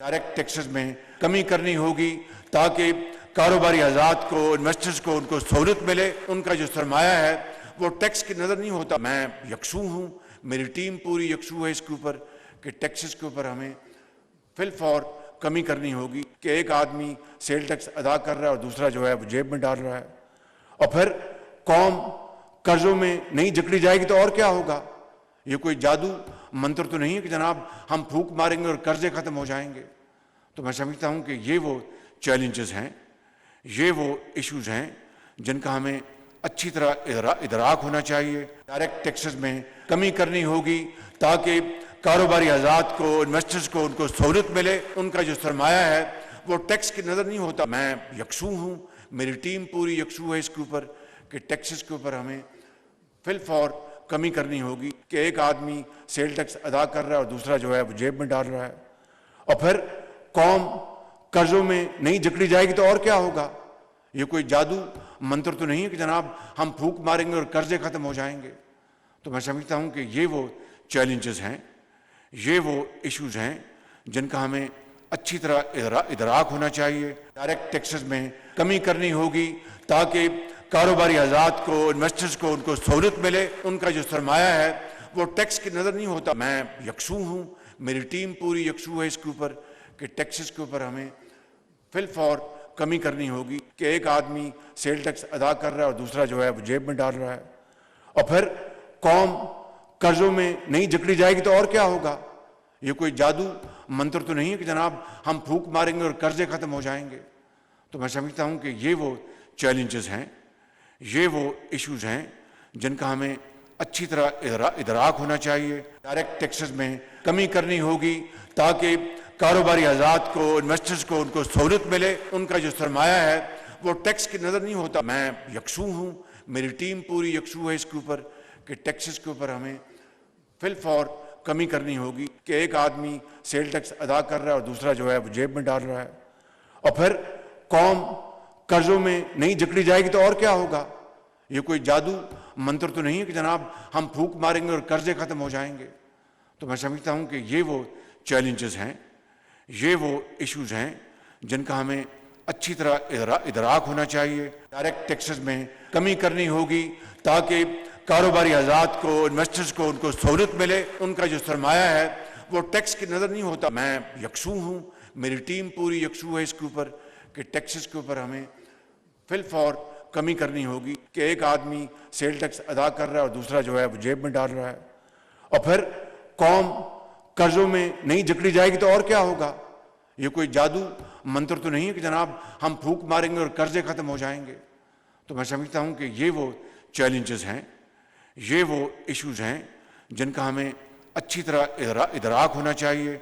Direct taxes में कमी करनी होगी ताकि कारोबारी आज़ाद को, इन्वेस्टर्स को उनको सहूलत मिले। उनका जो सरमाया है वो टैक्स की नज़र नहीं होता। मैं यकसू हूँ, मेरी टीम पूरी यकसू है इसके ऊपर कि टैक्सेस के ऊपर हमें फिल फॉर कमी करनी होगी कि एक आदमी सेल टैक्स अदा कर रहा है और दूसरा जो है वो जेब में डाल रहा है, और फिर कौम कर्जों में नहीं जकड़ी जाएगी तो और क्या होगा। ये कोई जादू मंत्र तो नहीं है कि जनाब हम फूंक मारेंगे और कर्जे खत्म हो जाएंगे। तो मैं समझता हूं कि ये वो चैलेंजेस हैं, ये वो इश्यूज हैं जिनका हमें अच्छी तरह इदराक होना चाहिए। डायरेक्ट टैक्सेस में कमी करनी होगी ताकि कारोबारी आज़ाद को, इन्वेस्टर्स को उनको सहूलत मिले। उनका जो सरमाया है वो टैक्स की नज़र नहीं होता। मैं यकसू हूँ, मेरी टीम पूरी यकसू है इसके ऊपर कि टैक्सेस के ऊपर हमें फिल फॉर कमी करनी होगी कि एक आदमी सेल टैक्स अदा कर रहा है और दूसरा जो है वो जेब में डाल रहा है, और फिर कौम कर्जों में नहीं जकड़ी जाएगी तो और क्या होगा। ये कोई जादू मंत्र तो नहीं है कि जनाब हम फूंक मारेंगे और कर्जे खत्म हो जाएंगे। तो मैं समझता हूं कि ये वो चैलेंजेस हैं, ये वो इश्यूज हैं जिनका हमें अच्छी तरह इदराक होना चाहिए। डायरेक्ट टैक्सेस में कमी करनी होगी ताकि कारोबारी आज़ाद को, इन्वेस्टर्स को उनको सहूलत मिले। उनका जो सरमाया है वो टैक्स की नज़र नहीं होता। मैं यकसू हूँ, मेरी टीम पूरी यकसू है इसके ऊपर कि टैक्सेस के ऊपर हमें फिल फॉर कमी करनी होगी कि एक आदमी सेल टैक्स अदा कर रहा है और दूसरा जो है वो जेब में डाल रहा है, और फिर कौम कर्जों में नहीं जकड़ी जाएगी तो और क्या होगा। ये कोई जादू मंत्र तो नहीं है कि जनाब हम फूंक मारेंगे और कर्जे खत्म हो जाएंगे। तो मैं समझता हूं कि ये वो चैलेंजेस हैं, ये वो इश्यूज हैं जिनका हमें अच्छी तरह इदराक होना चाहिए। डायरेक्ट टैक्सेस में कमी करनी होगी ताकि कारोबारी आज़ाद को, इन्वेस्टर्स को उनको सहूलत मिले। उनका जो सरमाया है वो टैक्स की नज़र नहीं होता। मैं यकसू हूँ, मेरी टीम पूरी यकसू है इसके ऊपर कि टैक्सेस के ऊपर हमें फिल फॉर कमी करनी होगी कि एक आदमी सेल टैक्स अदा कर रहा है और दूसरा जो है वो जेब में डाल रहा है, और फिर कौम कर्जों में नहीं जकड़ी जाएगी तो और क्या होगा। ये कोई जादू मंत्र तो नहीं है कि जनाब हम फूंक मारेंगे और कर्जे खत्म हो जाएंगे। तो मैं समझता हूं कि ये वो चैलेंजेस हैं, ये वो इश्यूज हैं जिनका हमें अच्छी तरह इदराक होना चाहिए। डायरेक्ट टैक्सेस में कमी करनी होगी ताकि कारोबारी आज़ाद को, इन्वेस्टर्स को उनको सहूलत मिले। उनका जो सरमाया है वो टैक्स की नज़र नहीं होता। मैं यकसू हूँ, मेरी टीम पूरी यकसू है इसके ऊपर कि टैक्सेस के ऊपर हमें फिल फॉर कमी करनी होगी कि एक आदमी सेल टैक्स अदा कर रहा है और दूसरा जो है वो जेब में डाल रहा है, और फिर कौम कर्जों में नहीं जकड़ी जाएगी तो और क्या होगा। ये कोई जादू मंत्र तो नहीं है कि जनाब हम फूंक मारेंगे और कर्जे खत्म हो जाएंगे। तो मैं समझता हूं कि ये वो चैलेंजेस हैं, ये वो इश्यूज हैं जिनका हमें अच्छी तरह इदराक होना चाहिए।